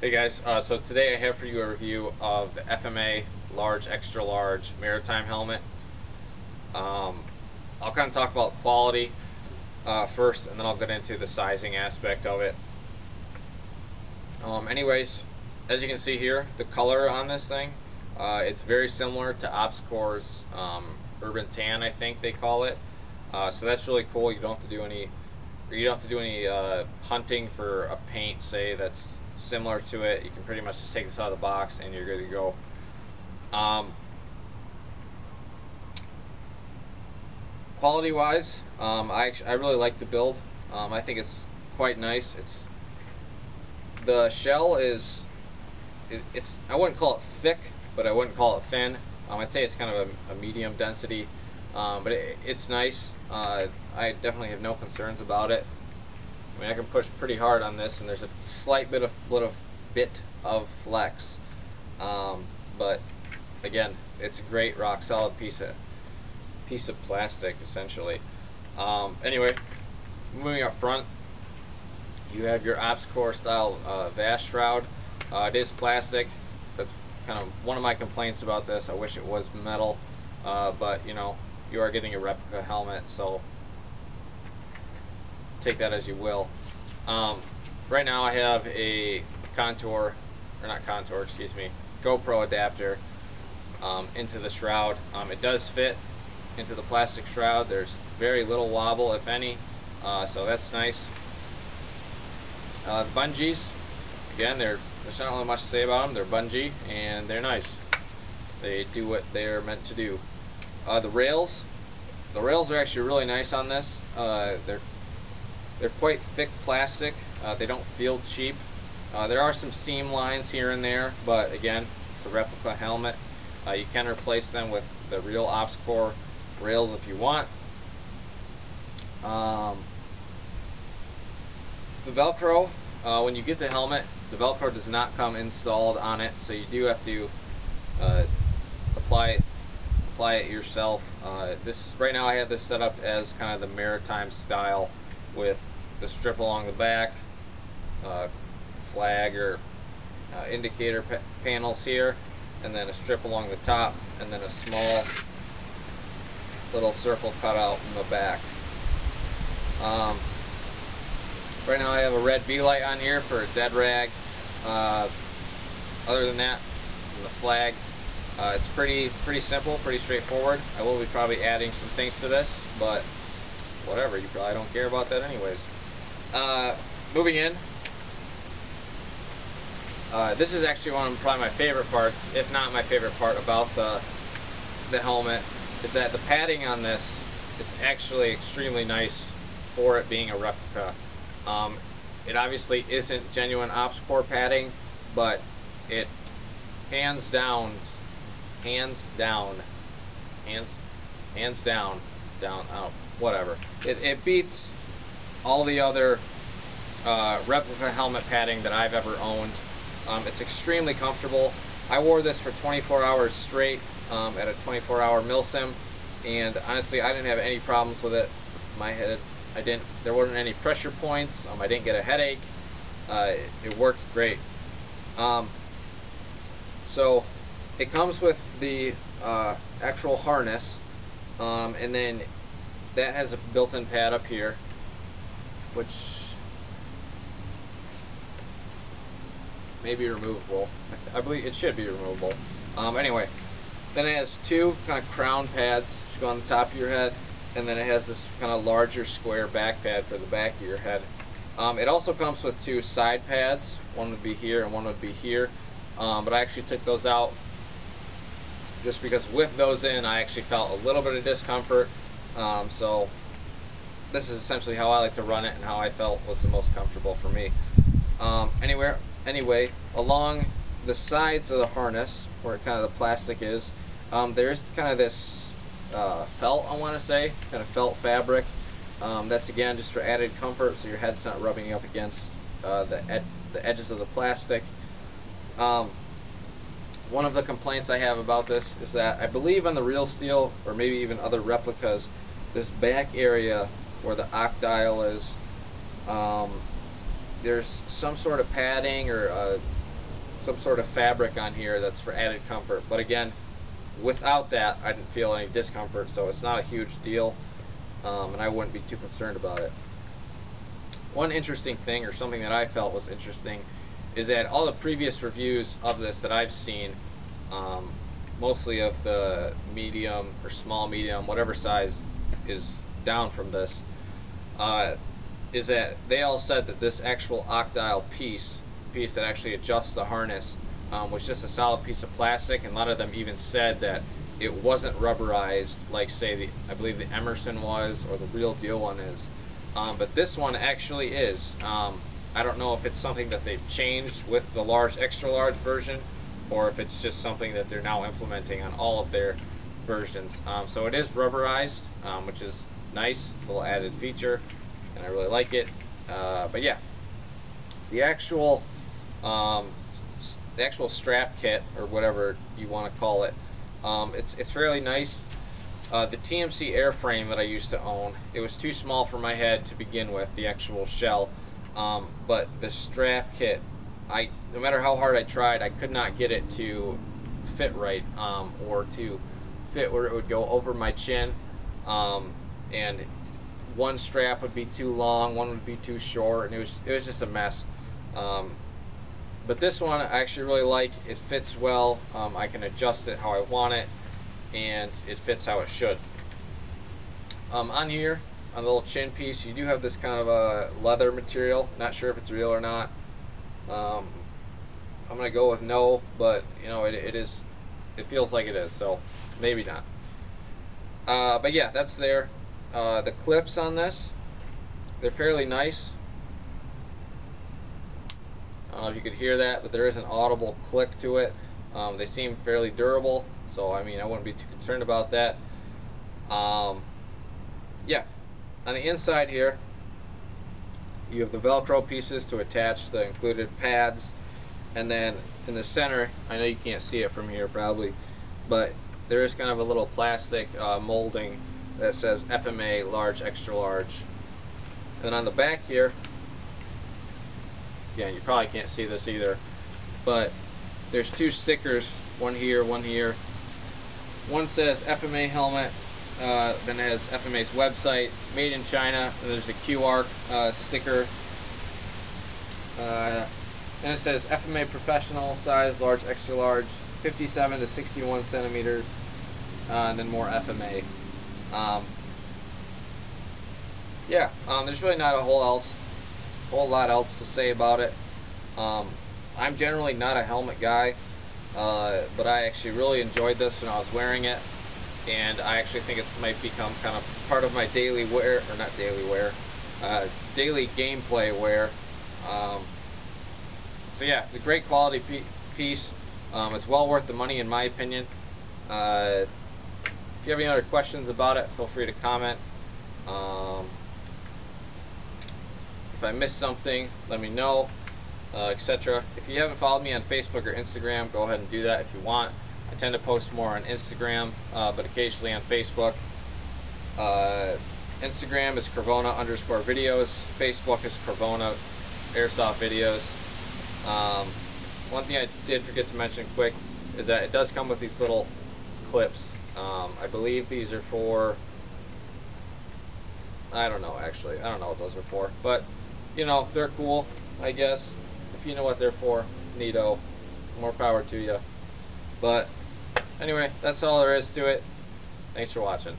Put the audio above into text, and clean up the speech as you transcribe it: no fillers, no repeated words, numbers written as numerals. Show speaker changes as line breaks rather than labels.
Hey guys, so today I have for you a review of the FMA large, extra large maritime helmet. I'll kind of talk about quality first, and then I'll get into the sizing aspect of it. Anyways, as you can see here, the color on this thing, it's very similar to OpsCore's Urban Tan, I think they call it. So that's really cool. You don't have to do any hunting for a paint, say, that's similar to it. You can pretty much just take this out of the box and you're good to go. Quality wise, I really like the build. I think it's quite nice. The shell is I wouldn't call it thick, but I wouldn't call it thin. I'd say it's kind of a medium density, but it's nice. I definitely have no concerns about it. I mean, I can push pretty hard on this, and there's a slight bit of flex, but again, it's a great rock solid piece of plastic, essentially. Anyway, moving up front, you have your OpsCore style vast shroud. It is plastic. That's kind of one of my complaints about this. I wish it was metal, but you know, you are getting a replica helmet, so take that as you will. Right now I have a GoPro adapter into the shroud. It does fit into the plastic shroud. There's very little wobble, if any, so that's nice. The bungees, again, there's not really much to say about them. They're bungee and they're nice. They do what they're meant to do. The rails are actually really nice on this. They're quite thick plastic. They don't feel cheap. There are some seam lines here and there, but again, it's a replica helmet. You can replace them with the real OpsCore rails if you want. The Velcro, when you get the helmet, the Velcro does not come installed on it, so you do have to apply it yourself. Right now I have this set up as kind of the maritime style, with the strip along the back, flag or indicator panels here, and then a strip along the top, and then a small little circle cut out in the back. Right now I have a red V-light on here for a dead rag. Other than that, the flag, it's pretty simple, pretty straightforward. I will be probably adding some things to this, but whatever, you probably don't care about that anyways. Moving in, this is actually one of probably my favorite parts, if not my favorite part about the helmet, is that the padding on this, it's actually extremely nice for it being a replica. It obviously isn't genuine OpsCore padding, but it hands down, whatever. It beats all the other replica helmet padding that I've ever owned. It's extremely comfortable. I wore this for 24 hours straight at a 24-hour milsim, and honestly, I didn't have any problems with it. My head, there wasn't any pressure points. I didn't get a headache. It worked great. So it comes with the actual harness, and then that has a built-in pad up here, which may be removable. I believe it should be removable. Anyway, then it has two kind of crown pads which go on the top of your head, and then it has this kind of larger square back pad for the back of your head. It also comes with two side pads. One would be here and one would be here, but I actually took those out just because with those in, I actually felt a little bit of discomfort. So this is essentially how I like to run it and how I felt was the most comfortable for me. Anyway, along the sides of the harness, where kind of the plastic is, there's kind of this felt, I want to say, kind of felt fabric. That's again just for added comfort, so your head's not rubbing up against the edges of the plastic. One of the complaints I have about this is that I believe on the real steel, or maybe even other replicas, this back area where the oct dial is, there's some sort of padding or some sort of fabric on here that's for added comfort. But again, without that, I didn't feel any discomfort, so it's not a huge deal, and I wouldn't be too concerned about it. One interesting thing, or something that I felt was interesting, is that all the previous reviews of this that I've seen, mostly of the medium or small medium, whatever size is down from this, is that they all said that this actual octile piece that actually adjusts the harness was just a solid piece of plastic, and a lot of them even said that it wasn't rubberized like, say, I believe the Emerson was, or the real deal one is. But this one actually is. I don't know if it's something that they've changed with the large, extra large version, or if it's just something that they're now implementing on all of their versions. So it is rubberized, which is nice. It's a little added feature, and I really like it. But yeah, the actual strap kit, or whatever you want to call it, it's fairly nice. The TMC airframe that I used to own, it was too small for my head to begin with, the actual shell. But the strap kit, no matter how hard I tried, I could not get it to fit right, or to fit where it would go over my chin. And one strap would be too long, one would be too short, and it was just a mess. But this one I actually really like. It fits well. I can adjust it how I want it, and it fits how it should. On here, on the little chin piece, you do have this kind of a leather material. Not sure if it's real or not. I'm gonna go with no, but you know, it is. It feels like it is, so maybe not. But yeah, that's there. The clips on this, they're fairly nice. I don't know if you could hear that, but there is an audible click to it. They seem fairly durable, so I mean, I wouldn't be too concerned about that. Yeah, on the inside here, you have the Velcro pieces to attach the included pads, and then in the center, I know you can't see it from here probably, but there is kind of a little plastic molding that says FMA large, extra large. And then on the back here, again, you probably can't see this either, but there's two stickers, one here, one here. One says FMA Helmet, then has FMA's website, made in China, and there's a QR sticker. And it says FMA professional size, large, extra large, 57 to 61 centimeters, and then more FMA. Yeah, there's really not a whole lot else to say about it. I'm generally not a helmet guy, but I actually really enjoyed this when I was wearing it, and I actually think it might become kind of part of my daily wear, or not daily wear, daily gameplay wear. So yeah, it's a great quality piece. It's well worth the money in my opinion. If you have any other questions about it, feel free to comment. If I missed something, let me know, etc. If you haven't followed me on Facebook or Instagram, go ahead and do that if you want. I tend to post more on Instagram, but occasionally on Facebook. Instagram is Corvona_videos. Facebook is Corvona Airsoft Videos. One thing I did forget to mention quick is that it does come with these little clips. I believe these are for, I don't know actually, I don't know what those are for, but you know, they're cool, I guess. If you know what they're for, neato, more power to you. But anyway, that's all there is to it. Thanks for watching.